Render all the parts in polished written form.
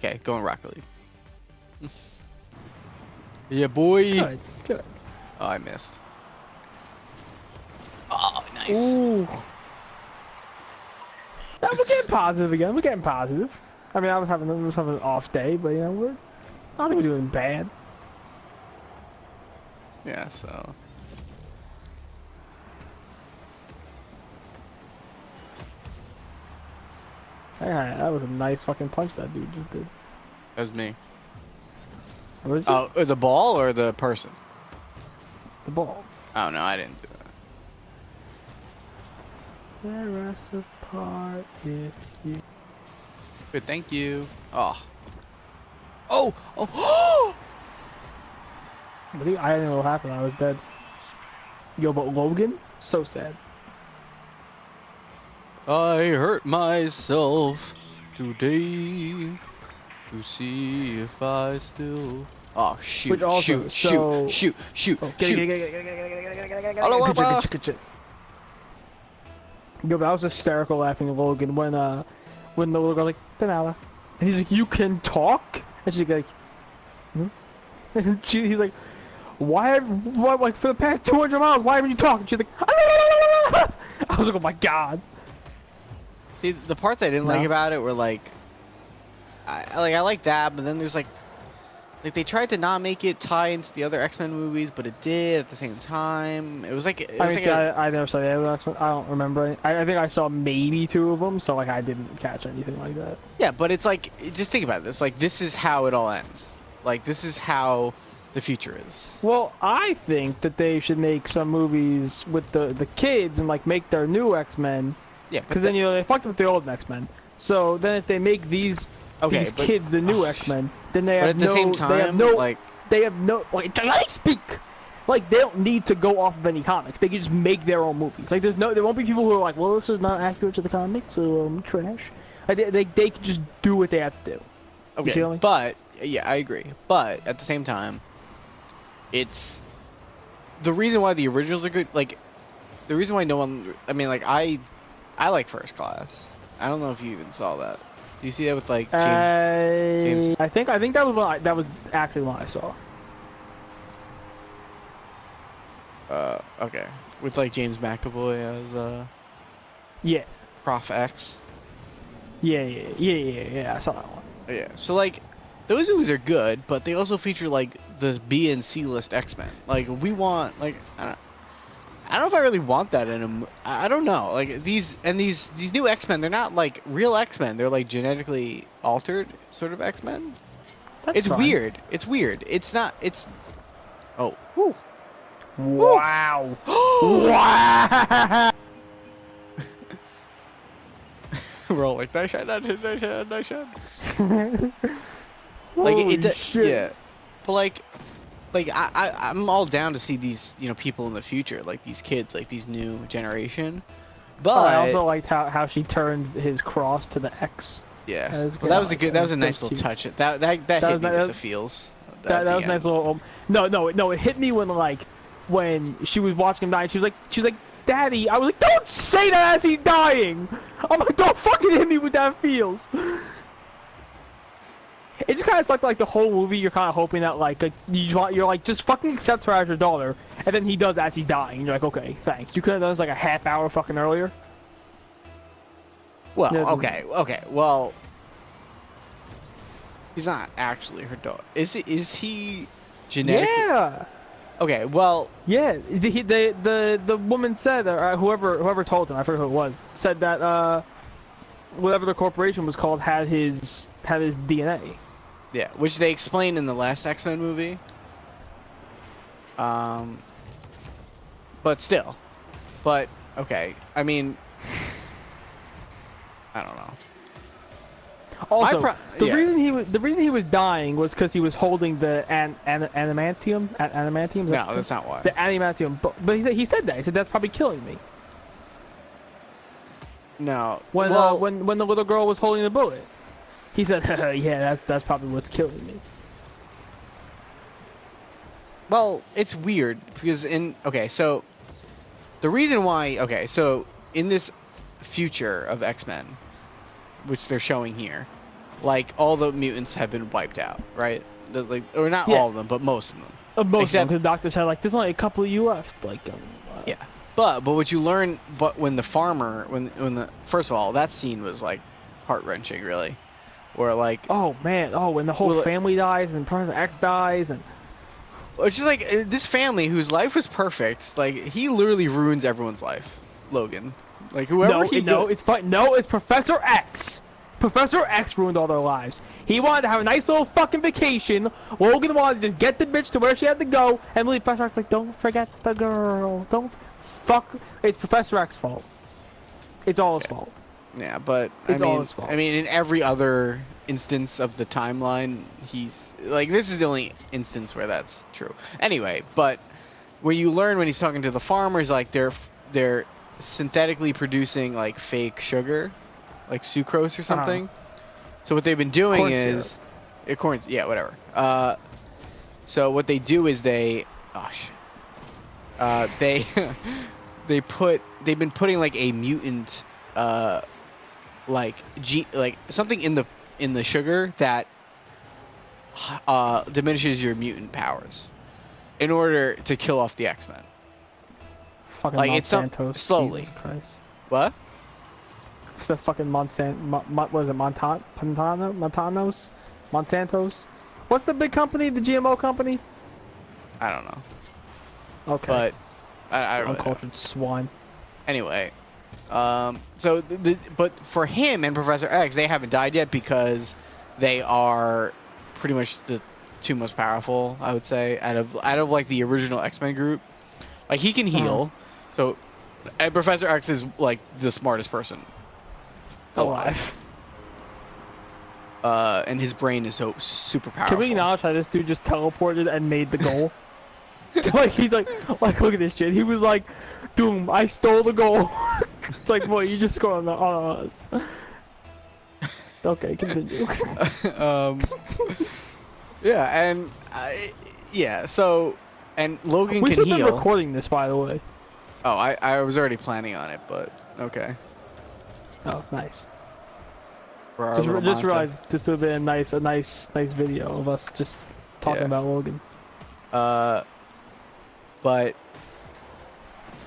Okay, going Rocket League. Yeah, boy. Good, good. Oh, I missed. Oh, nice. Ooh. Now we're getting positive again. We're getting positive. I mean, I was having an off day, but you know, I don't think we're doing bad. Yeah, so. Yeah, that was a nice fucking punch that dude just did. That was me. What was it? Oh, the ball or the person? The ball. Oh, no, I didn't do that. Tear us apart if you... Good, thank you. Oh. Oh! Oh! I didn't know what happened. I was dead. Yo, but Logan? So sad. I hurt myself today to see if I still... Oh, shoot, Which also, shoot. Oh, Shoot. get Hello, good Papa. shit, good shit. Yo, but I was hysterical laughing at Logan when the little girl like, Benalla. And he's like, you can talk? And she's like, hmm? And he's like, why, like, for the past 200 miles, why haven't you talked? And she's like, I was like, oh my god. See, the parts I didn't like about it were like, I like that, but then there's like they tried to not make it tie into the other X-Men movies, but it did at the same time. It was like, I never saw the other X-Men. I don't remember any. I think I saw maybe 2 of them, so like I didn't catch anything like that. Yeah, but it's like, just think about this. Like, this is how it all ends. Like, this is how the future is. Well, I think that they should make some movies with the kids and like make their new X-Men. Yeah, because then they fucked with the old X-Men. So then if they make these kids the new X-Men, then they have they have no let me speak. Like, they don't need to go off of any comics. They can just make their own movies. Like, there won't be people who are like, well, this is not accurate to the comics, so trash. Like, they can just do what they have to do. Okay, but yeah, I agree. But at the same time, it's the reason why the originals are good. Like, the reason why no one. I mean, like, I like First Class. I don't know if you even saw that. Do you see that with like James? I think that was actually what I saw. Okay. With like James McAvoy as yeah, Prof X. Yeah. I saw that one. Yeah. So like, those movies are good, but they also feature like the B and C list X-Men. Like, we want like I don't know if I really want that in them. I don't know. Like, these new X-Men, they're not like real X-Men. They're like genetically altered sort of X-Men. It's fine. Weird. It's weird. It's not. It's. Oh. Whew. Wow. Wow. We're all like, nice shot. Like, yeah. But like I'm all down to see these, people in the future, like these kids, like these new generation. But I also liked how she turned his cross to the X. Yeah, well, that was a nice little touch. That hit me with the feels. That was a nice little. No, it hit me when she was watching him die. And she was like, Daddy. I was like, don't say that as he's dying. I'm like, don't fucking hit me with that feels. It just kind of sucked, like, the whole movie. You're kind of hoping that, you're like, just fucking accept her as your daughter, and then he does as he's dying, and you're like, okay, thanks. You could have done this, like, a half hour fucking earlier. Well, okay, well, he's not actually her daughter. Is he genetically? Yeah! Okay, well... Yeah, the woman said, or whoever told him, I forget who it was, said that, whatever the corporation was called had his DNA. Yeah, which they explained in the last X-Men movie. But still. But, okay, I mean... I don't know. Also, the reason he was dying was because he was holding the adamantium. Adamantium? No, that's not why. The adamantium, but he said that. He said that's probably killing me. No. When the little girl was holding the bullet, he said, "Yeah, that's probably what's killing me." Well, it's weird because so the reason why so in this future of X-Men, which they're showing here, like all the mutants have been wiped out, right? Or not all of them, but most of them. Most of them, because the doctor said like, there's only a couple of you left. Like, yeah. But what you learn, when the farmer, first of all, that scene was like heart-wrenching, really, where like, oh man, when the whole family dies and Professor X dies, and it's just like this family whose life was perfect, like he literally ruins everyone's life, Logan, like whoever it's Professor X. Professor X ruined all their lives. He wanted to have a nice little fucking vacation. Logan wanted to just get the bitch to where she had to go, and Professor X like, don't forget the girl, don't. Fuck! It's Professor X's fault. It's all his fault. Yeah, but it's all his fault. I mean, in every other instance of the timeline, he's like, this is the only instance where that's true. Anyway, but where you learn when he's talking to the farmers, like they're synthetically producing like fake sugar, like sucrose or something. So what they've been doing is, whatever. So what they do is they they've been putting like a mutant like something in the sugar that diminishes your mutant powers in order to kill off the X-Men. Fucking like Monsanto, it's slowly. Jesus Christ. What? It's the fucking Monsanto's? What's the big company? The GMO company? I don't know. Okay. But I don't really uncultured know. Swine. Anyway, so but for him and Professor X, they haven't died yet because they are pretty much the two most powerful, I would say, out of like the original X-Men group. Like he can heal, and Professor X is like the smartest person alive. And his brain is so super powerful. Can we acknowledge how this dude just teleported and made the goal? Like look at this shit. He was like, "Doom, I stole the goal." It's like, boy, you just scored on us. Okay, continue. Yeah, and so, and Logan can heal. We should be recording this, by the way. Oh, I was already planning on it, but okay. Oh, nice. Just realized this would have been a nice video of us just talking about Logan. But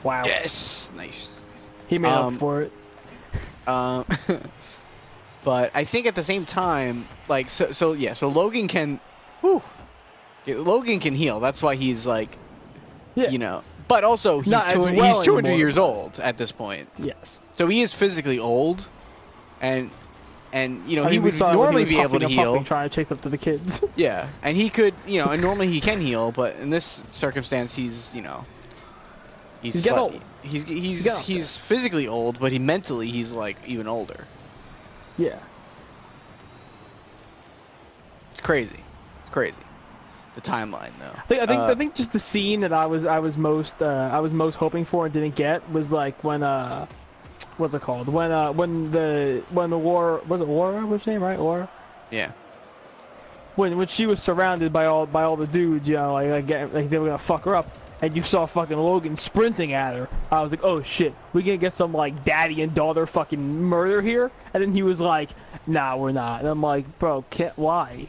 wow. Yes, nice. He made up for it. But I think at the same time, like, so Logan can, Logan can heal. That's why he's like, you know. But also he's 200 years old at this point. Yes. So he is physically old, and you know he would normally be able to heal. Trying to chase up to the kids. Yeah, and he could, you know, and normally he can heal, but in this circumstance, he's, you know, he's old. He's physically old, but mentally he's like even older. Yeah. It's crazy. It's crazy. The timeline, though. I think just the scene that I was most hoping for and didn't get was like when what's it called? When the war, was it Laura? What's her name, right? Laura? Yeah. When she was surrounded by all the dudes, you know, like they were gonna fuck her up, and you saw fucking Logan sprinting at her. I was like, oh shit, we gonna get some like daddy and daughter fucking murder here? And then he was like, nah, we're not. And I'm like, bro, why?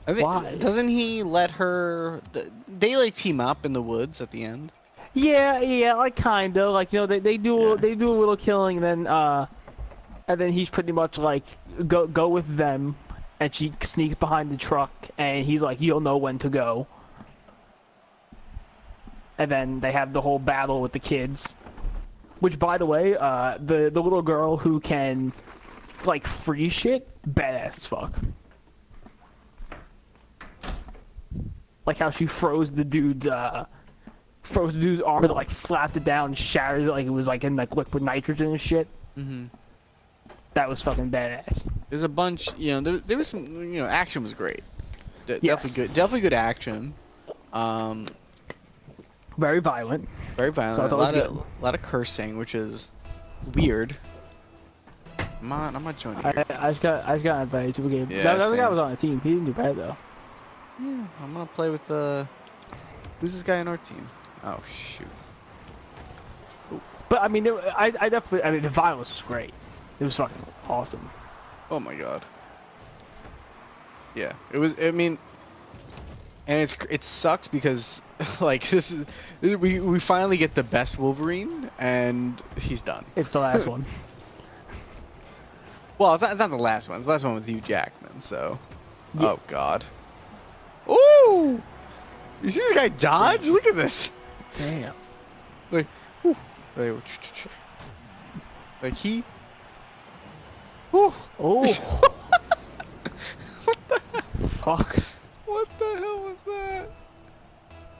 Why? Doesn't he let her? They like team up in the woods at the end. Yeah, like kinda, like, you know, they do a little killing, and then he's pretty much like go with them, and she sneaks behind the truck, and he's like, you'll know when to go. And then they have the whole battle with the kids, which, by the way, the little girl who can like freeze shit, badass as fuck. Like how she froze the dude's arm and like slapped it down and shattered it like it was like in like liquid nitrogen and shit. Mm-hmm. That was fucking badass. There's a bunch, you know, there was some, you know, action was great. Yes. Definitely good action. Very violent. Very violent. So a lot of cursing, which is weird. I'm not joining you. I just got invited to a game. Yeah, that other guy was on the team. He didn't do bad though. Yeah, I'm gonna play with who's this guy on our team? Oh shoot. Ooh. But I mean, I definitely, the violence was great. It was fucking awesome. Oh my god. Yeah, it was. I mean, and it sucks because like we finally get the best Wolverine, and he's done. It's the last one. Well, it's not the last one. It's the last one with Hugh Jackman. So, yeah. Oh God. Ooh! You see this guy dodge? Damn. Look at this. Damn. Like, like he. Ooh. Oh. What the hell? Fuck. What the hell was that?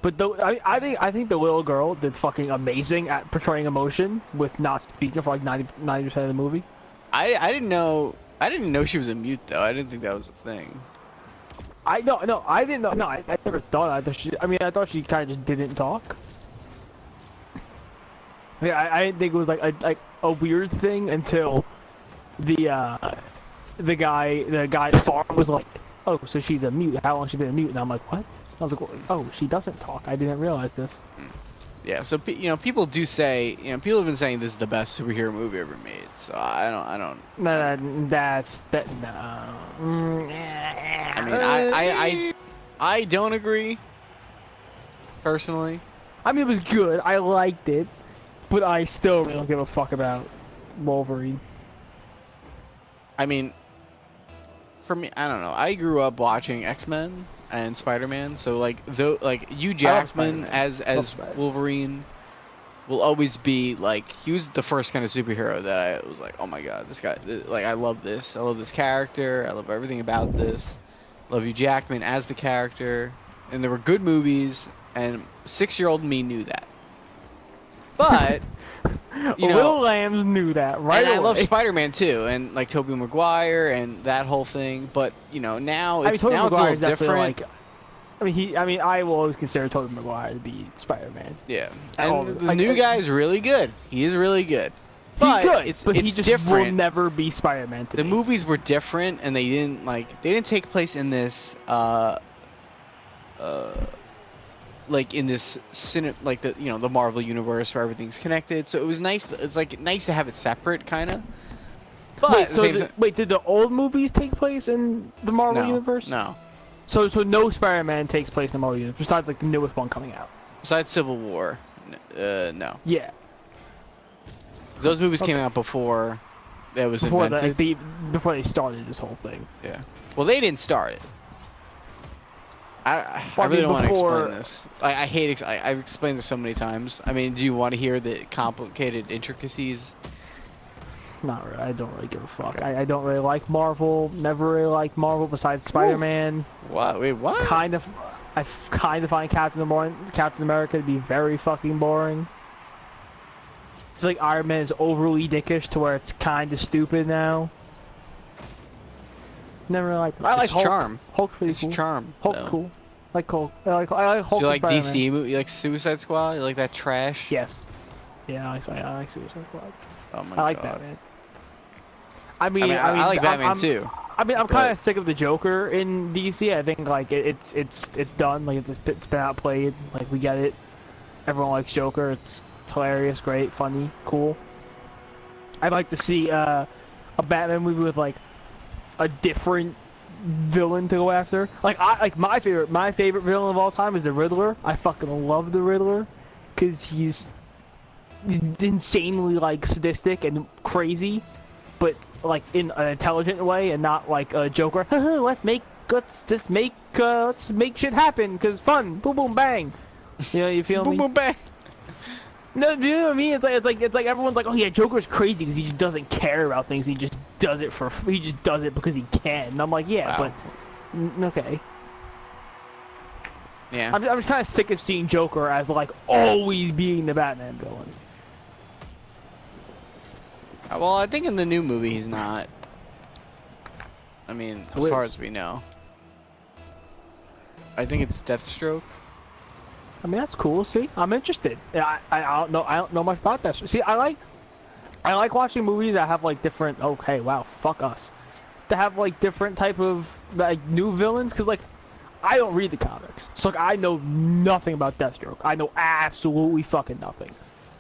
But I think the little girl did fucking amazing at portraying emotion with not speaking for like 90% of the movie. I didn't know she was a mute though. I didn't think that was a thing. I didn't know. No, I never thought. I thought she kind of just didn't talk. Yeah, I didn't think it was like a weird thing until the guy farm was like, oh, so she's a mute. How long has she been a mute? And I'm like, what? I was like, oh, she doesn't talk. I didn't realize this. Yeah, so people do say, people have been saying this is the best superhero movie ever made. So I don't. No. I mean, I don't agree. Personally. I mean, it was good. I liked it, but I still really don't give a fuck about Wolverine. I mean, for me, I don't know. I grew up watching X-Men and Spider-Man, so like Hugh Jackman as Wolverine will always be like, he was the first kind of superhero that I was like, oh my god, this guy, like I love this character, I love everything about this, love Hugh Jackman as the character, and there were good movies, and 6-year-old me knew that. But Will Lambs knew that right away. I love Spider-Man too, and like Tobey Maguire and that whole thing. But now it's a little different. I will always consider Tobey Maguire to be Spider-Man. Yeah, and the new guy is really good. He is really good. But he's good, but it's he just different. will never be Spider-Man to me. The movies were different, and they didn't take place in this like in this the Marvel universe where everything's connected. So it was nice. It's like nice to have it separate, kind of. But did the old movies take place in the Marvel universe? No. So no Spider-Man takes place in the Marvel universe besides like the newest one coming out. Besides Civil War, no. Yeah. Those movies came out before that was invented. Before they started this whole thing. Yeah. Well, they didn't start it. I really don't want to explain this. I hate. I've explained this so many times. I mean, do you want to hear the complicated intricacies? Not really. I don't really give a fuck. Okay. I don't really like Marvel. Never really liked Marvel besides Spider-Man. What? Wait, what? I kind of find Captain America to be very fucking boring. I feel like Iron Man is overly dickish to where it's kind of stupid now. Never really liked him. I like Hulk. Charm. Hulk's pretty cool. Charm. Hulk's cool. I like Hulk. I like Hulk. So you like DC DC movie? You like Suicide Squad? You like that trash? Yes. Yeah, I like Suicide Squad. Oh my god. I like Batman. I mean, I like Batman too. I'm kind of sick of the Joker in DC. I think like it's done. Like it's been outplayed. Like we get it. Everyone likes Joker. It's hilarious, great, funny, cool. I'd like to see a Batman movie with like a different villain to go after. Like my favorite villain of all time is the Riddler. I fucking love the Riddler because he's insanely like sadistic and crazy, but like in an intelligent way and not like a Joker. Let's just make shit happen because fun. Boom boom bang. You know, you feel me? Boom boom bang. No, you know what I mean? It's like everyone's like, oh yeah, Joker's crazy because he just doesn't care about things. He just does it because he can. And I'm like, yeah, wow. But okay. Yeah. I'm just kind of sick of seeing Joker as like always being the Batman villain. Well, I think in the new movie he's not. I mean, as far as we know. I think it's Deathstroke. I mean, that's cool. See, I'm interested. I don't know much about that. See, I like watching movies that have like different. Okay, wow, fuck us. To have like different type of like new villains, because like I don't read the comics, so like I know nothing about Deathstroke. I know absolutely fucking nothing.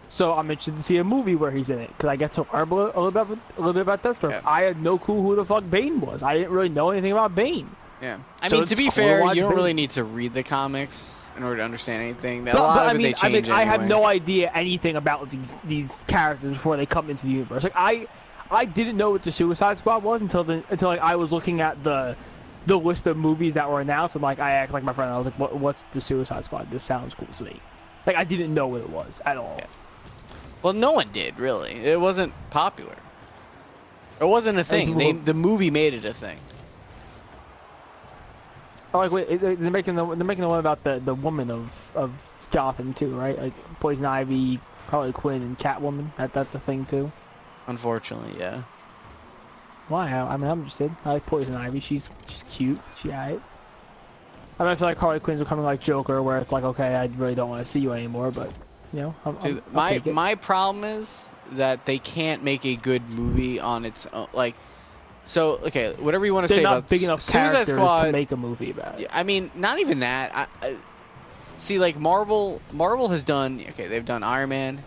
So I'm interested to see a movie where he's in it, because I get to learn a little bit about Deathstroke. Yeah. I had no clue who the fuck Bane was. I didn't really know anything about Bane. Yeah, I mean, to be fair, you don't really need to read the comics in order to understand anything. They change I have no idea anything about these characters before they come into the universe. Like I didn't know what the Suicide Squad was until like I was looking at the list of movies that were announced, and like I asked like my friend, I was like, what's the Suicide Squad? This sounds cool to me. Like I didn't know what it was at all. Yeah. Well, no one did really. It wasn't popular. It wasn't a thing. The movie made it a thing. Oh, like wait, they're making the one about the woman of Gotham too, right? Like Poison Ivy, Harley Quinn, and Catwoman. That's the thing too. Unfortunately, yeah. Why? I mean, I'm interested. I like Poison Ivy. She's cute. She alright. I mean, I feel like Harley Quinn's becoming like Joker, where it's like, okay, I really don't want to see you anymore, but you know, my problem is that they can't make a good movie on its own. Like, so okay, whatever you want to say about big enough Suicide Squad to make a movie about it. Yeah, I mean, not even that. See, like Marvel has done. Okay, they've done Iron Man,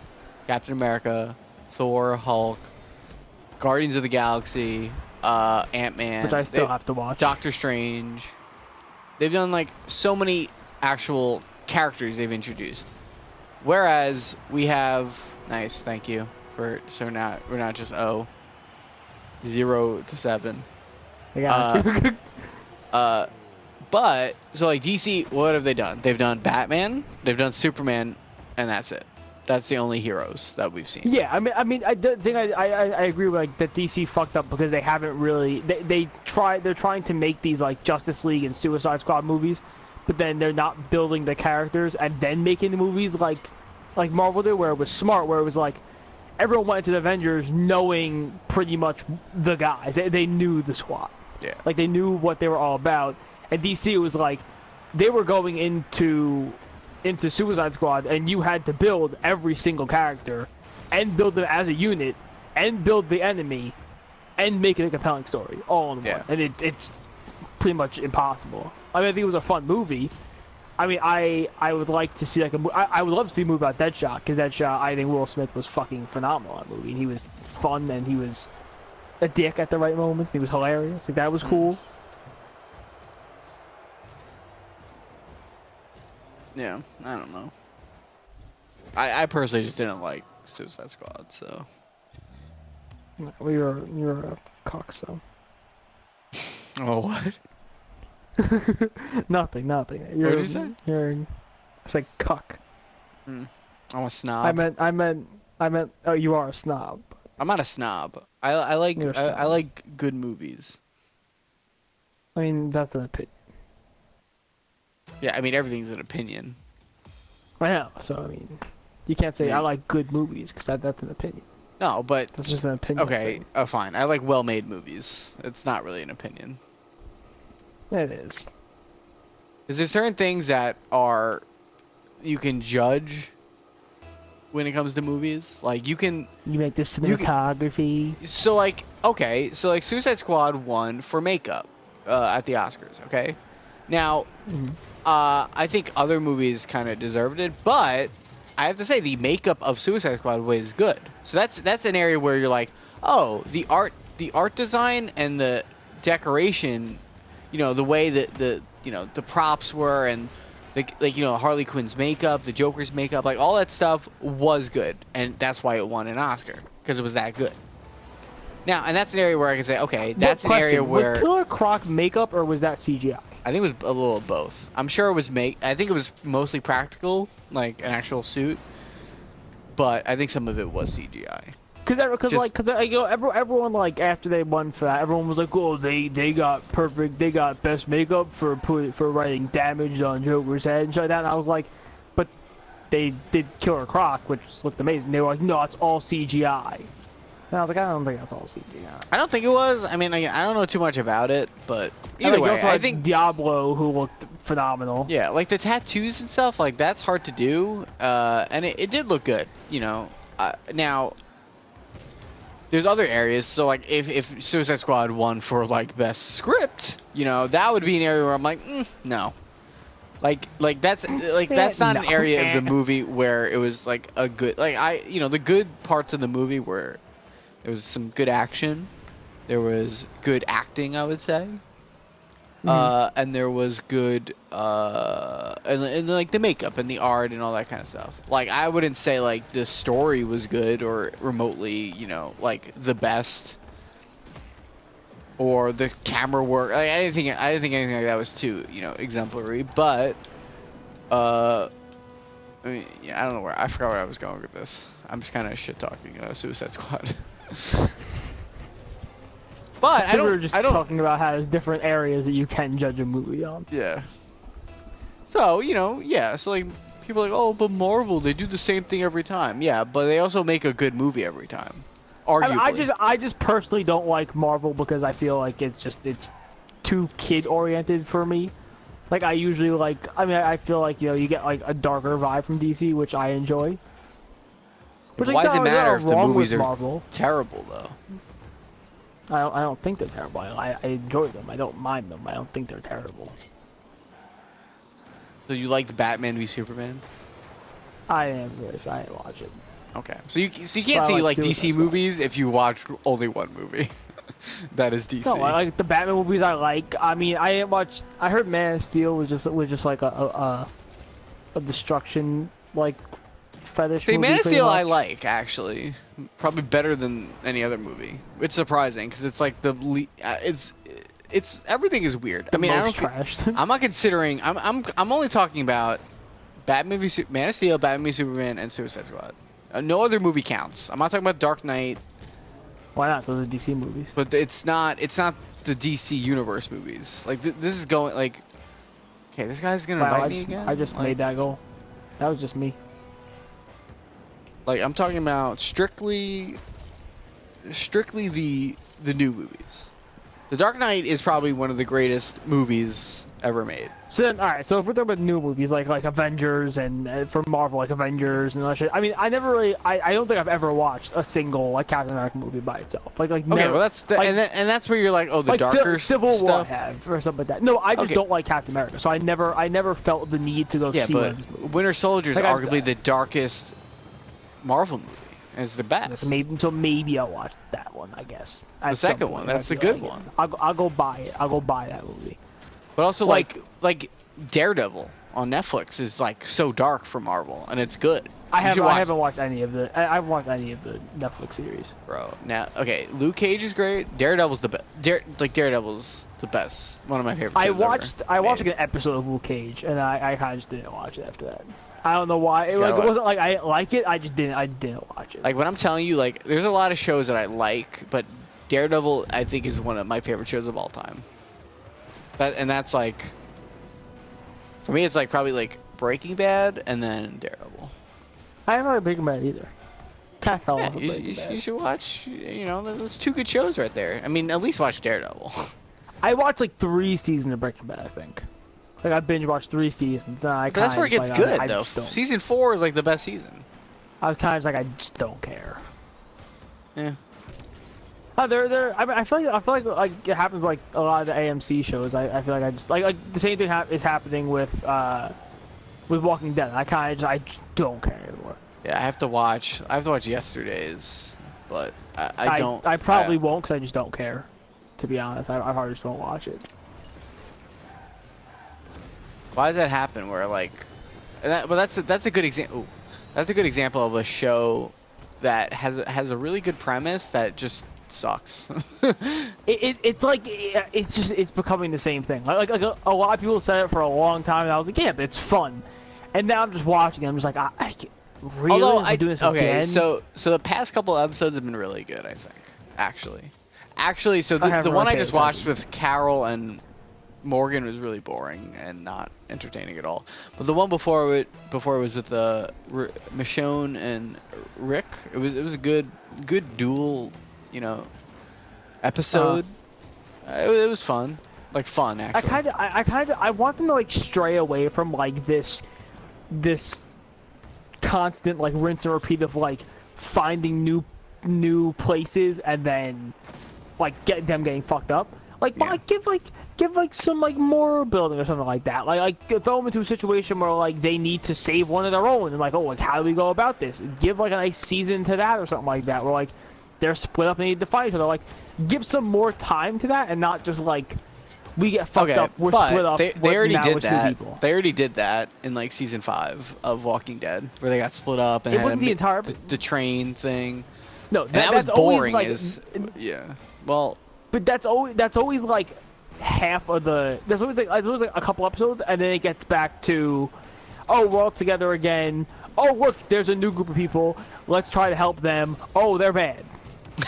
Captain America, Thor, Hulk, Guardians of the Galaxy, Ant-Man, which I still have to watch. Doctor Strange. They've done like so many actual characters they've introduced. Whereas we have nice, thank you for we're not just 0 to 7. But so like DC, what have they done? They've done Batman, they've done Superman, and that's it. That's the only heroes that we've seen. Yeah, I mean, I think I agree with like that DC fucked up because they haven't really they're trying to make these like Justice League and Suicide Squad movies, but then they're not building the characters and then making the movies like Marvel did, where it was smart, where it was like everyone went into the Avengers knowing pretty much the guys. They knew the squad. Yeah. Like they knew what they were all about, and DC was like they were going into Suicide Squad, and you had to build every single character, and build them as a unit, and build the enemy, and make it a compelling story, all in one. And it's pretty much impossible. I mean, I think it was a fun movie. I mean, I would like to see like I would love to see a movie about Deadshot, because Deadshot, I think Will Smith was fucking phenomenal in that movie. He was fun, and he was a dick at the right moments, and he was hilarious. Like that was cool. Yeah, I don't know. I personally just didn't like Suicide Squad, so. Well, you're a cock, so. Oh, what? Nothing. What did you say? I said cuck. I'm a snob. I meant. Oh, you are a snob. I'm not a snob. I like good movies. I mean, that's an opinion. Yeah, I mean, everything's an opinion. I know, so I mean, you can't say I like good movies, because that's an opinion. No, but... That's just an opinion. Okay, oh fine. I like well-made movies. It's not really an opinion. It is. Is there certain things that you can judge when it comes to movies? Like, you can... You make the cinematography. So, like, okay, so, like, Suicide Squad won for makeup at the Oscars, okay? Now... Mm-hmm. I think other movies kind of deserved it, but I have to say the makeup of Suicide Squad was good. So that's an area where you're like, oh, the art design and the decoration, the way that the props were, and Harley Quinn's makeup, the Joker's makeup, like all that stuff was good, and that's why it won an Oscar, because it was that good. Now, and that's an area where I can say, okay, that's an area where... Was Killer Croc makeup, or was that CGI? I think it was a little of both. I'm sure it was I think it was mostly practical, like an actual suit, but I think some of it was CGI. Because everyone like after they won for that, everyone was like, oh, they got best makeup for writing damage on Joker's head and shit like that. And I was like, but they did Killer Croc, which looked amazing. They were like, no, it's all CGI. And I was like, I don't think that's all CGI. I don't think it was. I mean, I don't know too much about it, but either way, I think Diablo, who looked phenomenal. Yeah, like the tattoos and stuff, like that's hard to do, and it did look good, Now, there's other areas. So like, if Suicide Squad won for like best script, that would be an area where I'm like, no. Like that's not an area of the movie where it was like a good, the good parts of the movie were. There was some good action. There was good acting, I would say. And there was good, and like the makeup and the art and all that kind of stuff. Like I wouldn't say like the story was good or remotely, like the best, or the camera work. Like I didn't think anything like that was too, exemplary. But, I mean, yeah, I don't know I forgot where I was going with this. I'm just kind of shit talking Suicide Squad. But I don't. We were just talking about how there's different areas that you can judge a movie on. Yeah. So yeah. So like people are like, oh, but Marvel, they do the same thing every time. Yeah, but they also make a good movie every time. Arguably. I just personally don't like Marvel because I feel like it's too kid oriented for me. Like I usually I feel like you get like a darker vibe from DC, which I enjoy. But why does it matter if the movies are terrible though? I don't think they're terrible. I enjoy them. I don't mind them. I don't think they're terrible. So you like Batman v Superman? I am really. I didn't watch it. Okay. So you can't see like DC movies if you watch only one movie. That is DC. No, I like the Batman movies. I like. I mean, I didn't watch. I heard Man of Steel was just like a destruction like fetish. See, Man of Steel I like actually. Probably better than any other movie. It's surprising because it's like it's everything is weird. I mean, I'm not considering. I'm only talking about Man of Steel, Batman v Superman, and Suicide Squad. No other movie counts. I'm not talking about Dark Knight. Why not? Those are DC movies. But it's not the DC universe movies. Like this is going like. Okay, this guy's gonna invite me again. I just made that goal. That was just me. Like I'm talking about strictly the new movies. The Dark Knight is probably one of the greatest movies ever made. So then, all right. So if we're talking about new movies like Avengers and for Marvel like Avengers and all that shit, I mean, I never really, I don't think I've ever watched a single like Captain America movie by itself. Like okay, never, well that's and that's where you're like, oh, the like darker Civil stuff. War I have or something like that. No, I just don't like Captain America, so I never felt the need to go see one of these movies. Winter Soldier is arguably the darkest Marvel movie. It's the best. Maybe I'll watch that one. I guess the second one. That's the good one. I'll go buy it. I'll go buy that movie. But also like Daredevil on Netflix is like so dark for Marvel, and it's good. I haven't watched any of the. I haven't watched any of the Netflix series. Bro, now okay, Luke Cage is great. Daredevil's the best. Daredevil's the best. One of my favorite. I watched like an episode of Luke Cage, and I kind of just didn't watch it after that. I don't know why. It wasn't like I didn't like it. I didn't watch it. Like when I'm telling you, like there's a lot of shows that I like, but Daredevil I think is one of my favorite shows of all time. That's like, for me, it's like probably like Breaking Bad and then Daredevil. I haven't heard Breaking Bad either. Kind of fell off of Breaking Bad. You should watch. There's two good shows right there. I mean, at least watch Daredevil. I watched like 3 seasons of Breaking Bad, I think. Like I binge watched 3 seasons. And that's where it gets good, though. Season 4 is like the best season. I was kind of like, I just don't care. Yeah. I mean, I feel like it happens like a lot of the AMC shows. I feel like I just like the same thing is happening with Walking Dead. I just don't care anymore. Yeah, I have to watch yesterday's, but I don't. I probably won't because I just don't care. To be honest, I probably just won't watch it. Why does that happen? Where like, that's a good example. That's a good example of a show that has a really good premise that just sucks. It's becoming the same thing. Like a lot of people said it for a long time, and I was like, yeah, but it's fun. And now I'm just watching it. I'm just like, I can't really. Although do this again? so the past couple episodes have been really good, I think. Actually, so the one I just watched with Carol and Morgan was really boring and not entertaining at all. But the one before it was with Michonne and Rick. It was a good duel, episode. It was fun, actually. I want them to like stray away from like this constant like rinse and repeat of like finding new places and then like getting fucked up. Like, yeah. Give some like moral building or something like that. Like throw them into a situation where like they need to save one of their own and like, oh, like how do we go about this? Give like a nice season to that or something like that. Where like they're split up and they need to fight each other. Like give some more time to that and not just like We get fucked up. We're split up. They already did that. They already did that in like season 5 of Walking Dead, where they got split up and had the entire the train thing. No, that was boring. Yeah. Well, but that's always like half of the. There's always like a couple episodes, and then it gets back to, oh, we're all together again. Oh, look, there's a new group of people. Let's try to help them. Oh, they're bad.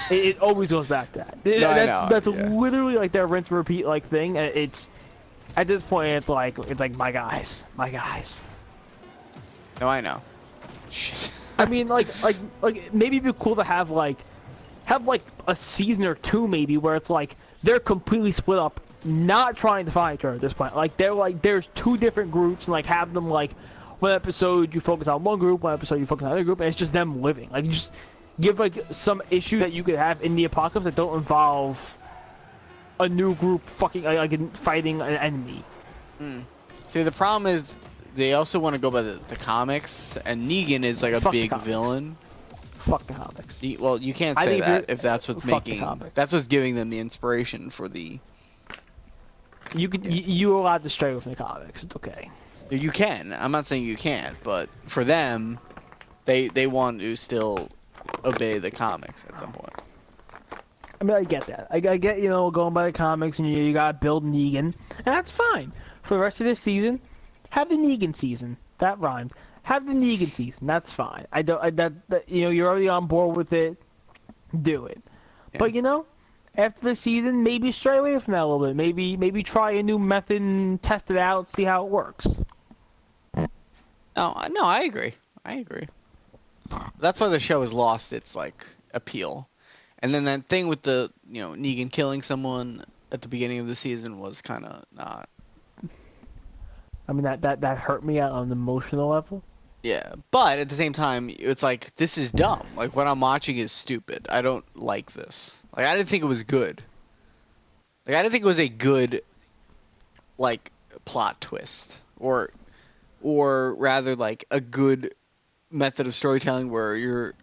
it always goes back to that. That's literally like their rinse and repeat like thing. It's at this point it's like my guys. No, I know. Shit. I mean, like maybe it'd be cool to have a season or 2 maybe where it's like they're completely split up, not trying to find each other at this point. Like they're like there's 2 different groups, and like have them like one episode you focus on one group, one episode you focus on another group, and it's just them living. Like you just give like some issue that you could have in the apocalypse that don't involve a new group fighting an enemy. See, the problem is they also want to go by the comics, and Negan is like a big villain. Fuck the comics. Well, you can't say that if that's what's that's what's giving them the inspiration for the. You're allowed to stray from the comics. It's okay. You can. I'm not saying you can't, but for them, they want to still obey the comics at some point. I mean, I get that. I get, going by the comics, and you gotta build Negan, and that's fine. For the rest of this season, have the Negan season. That rhymed. Have the Negan season. That's fine. You're already on board with it. Do it. Yeah. But after the season, maybe stray away from that a little bit. Maybe try a new method and test it out, see how it works. No, I agree. That's why the show has lost its like appeal. And then that thing with the Negan killing someone at the beginning of the season was kind of not. I mean that hurt me on an emotional level. Yeah, but at the same time, it's like this is dumb. Like what I'm watching is stupid. I don't like this. Like I didn't think it was good. Like I didn't think it was a good like plot twist or rather like a good method of storytelling where you're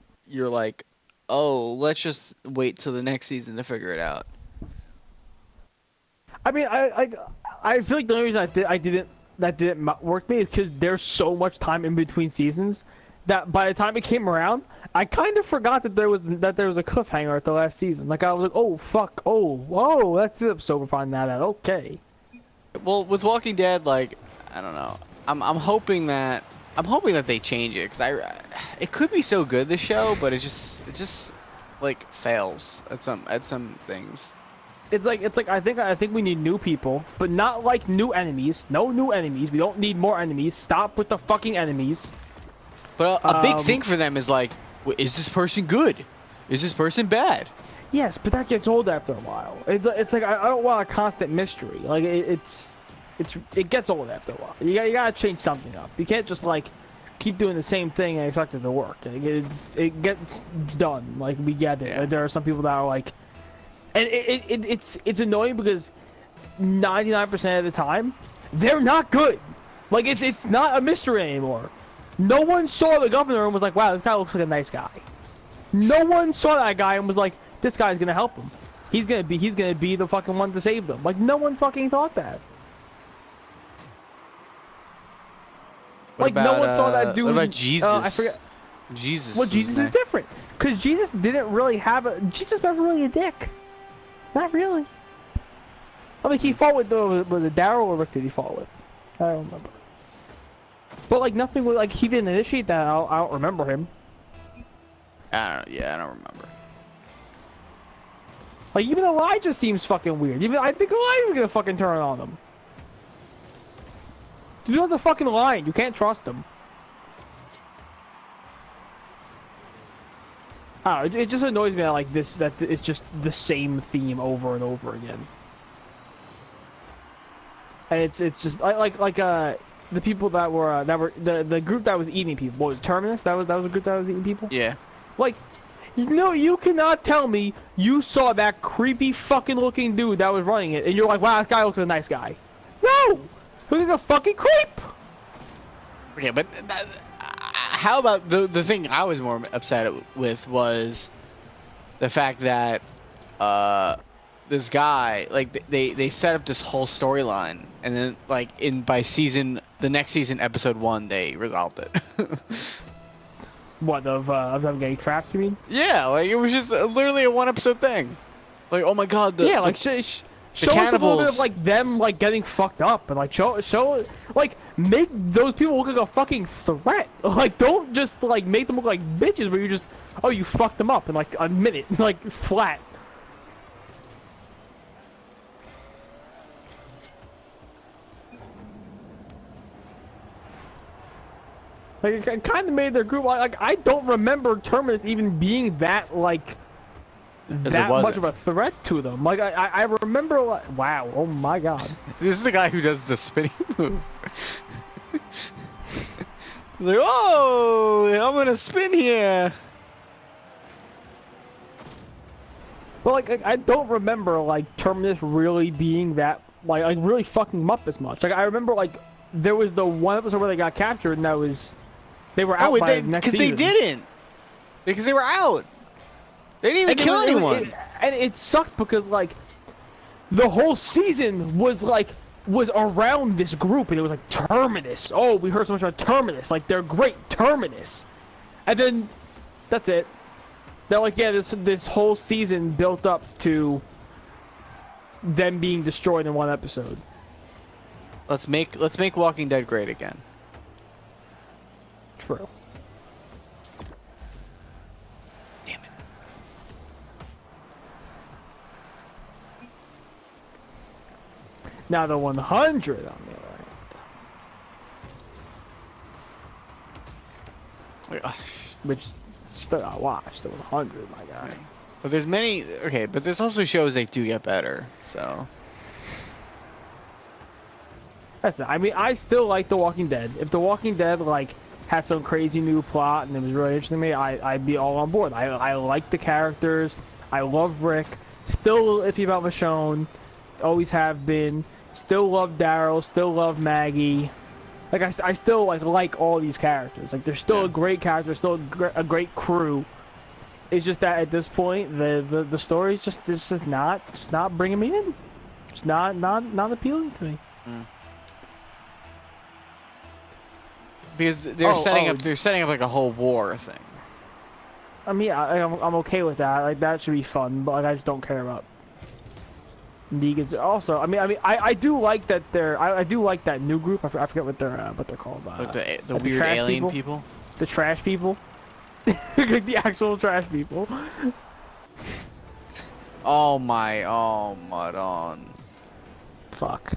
like, oh, let's just wait till the next season to figure it out. I mean, I feel like the only reason that didn't work for me is because there's so much time in between seasons that by the time it came around, I kind of forgot that there was a cliffhanger at the last season. Like I was like, oh fuck, oh whoa, that's the episode we're finding that out. Okay. Well, with Walking Dead, like I don't know, I'm hoping that they change it because it could be so good this show, but it just like fails at some things. It's like I think we need new people, but not like new enemies. No new enemies. We don't need more enemies. Stop with the fucking enemies. But a big thing for them is like, is this person good? Is this person bad? Yes, but that gets old after a while. It's like I don't want a constant mystery. Like it gets old after a while. You gotta change something up. You can't just like keep doing the same thing and expect it to work. It gets done. Like we get it. Yeah. Like, there are some people that are like. And it's annoying because 99% of the time they're not good. Like it's not a mystery anymore. No one saw the governor and was like, wow, this guy looks like a nice guy. No one saw that guy and was like, this guy's gonna help him. He's gonna be the fucking one to save them. Like no one fucking thought that. No one saw that dude. What about Jesus? I forget. Jesus. Well, Jesus is different because Jesus didn't really Jesus never really a dick. Not really. I mean, he fought with the Daryl or Rick did he fought with? I don't remember. But like nothing was like he didn't initiate that. I don't remember him. I don't remember. Like even Elijah seems fucking weird. I think Elijah's gonna fucking turn on him. Dude was a fucking lion. You can't trust him. It just annoys me like this that it's just the same theme over and over again. And it's just like the people that were the group that was eating people. What was it, Terminus? That was a group that was eating people? Yeah. Like no, you cannot tell me you saw that creepy fucking looking dude that was running it and you're like, wow, this guy looks like a nice guy. No! Who's a fucking creep? Okay, but how about the thing I was more upset with was the fact that this guy, like they set up this whole storyline, and then like the next season, episode 1, they resolved it. What, of them getting trapped, you mean? Yeah, like it was just literally a 1-episode thing. Like, oh my god, show us a little bit of like them like getting fucked up, and like show like make those people look like a fucking threat. Like, don't just like make them look like bitches where you just, oh, you fucked them up in like a minute, like flat. Like, it kind of made their group like I don't remember Terminus even being that like that much of a threat to them. Like I remember like, wow, oh my god. This is the guy who does the spinning move. Like, oh, I'm gonna spin here. But like I don't remember like Terminus really being that like really fucking them up as much. Like I remember like there was the one episode where they got captured and that was they were out by the next season. Because they didn't. Because they were out. They didn't even kill anyone. And it sucked because like the whole season was around this group, and it was like Terminus. Oh, we heard so much about Terminus. Like they're great, Terminus. And then that's it. They're like, yeah, this whole season built up to them being destroyed in one episode. Let's make Walking Dead great again. True. Damn it. Now the 100 on the right. Which still I watch the 100, my guy. But there's many. Okay, but there's also shows that do get better. So. That's it. I mean, I still like The Walking Dead. If The Walking Dead like had some crazy new plot and it was really interesting to me, I'd be all on board. I like the characters. I love Rick. Still iffy about Michonne. Always have been. Still love Daryl. Still love Maggie. Like I still like all these characters. Like they're still a great character. Still a great crew. It's just that at this point the story's just not bringing me in. It's not appealing to me. Mm. Because they're setting up like a whole war thing. I mean, I'm okay with that. Like that should be fun, but like I just don't care about Negan's. Also, I mean, I do like that I do like that new group. I forget what they're called. Like the weird alien people. The trash people. The actual trash people. Oh Madon. Fuck.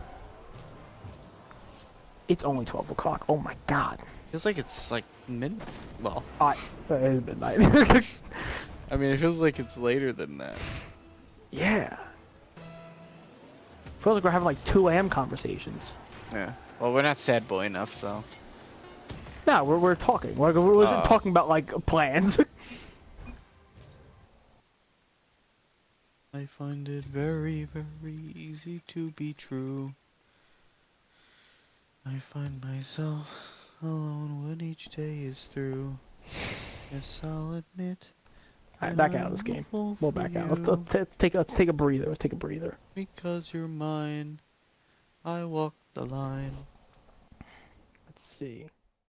It's only 12 o'clock. Oh my god. Feels like it's like midnight. Well. It is midnight. I mean, it feels like it's later than that. Yeah. Feels like we're having like 2 a.m. conversations. Yeah. Well, we're not sad boy enough, so. No, we're talking. We're talking about like plans. I find it very, very easy to be true. I find myself alone when each day is through. Yes, I'll admit. Alright, back out of this game. We'll back out. Let's take a breather. Let's take a breather. Because you're mine, I walk the line. Let's see.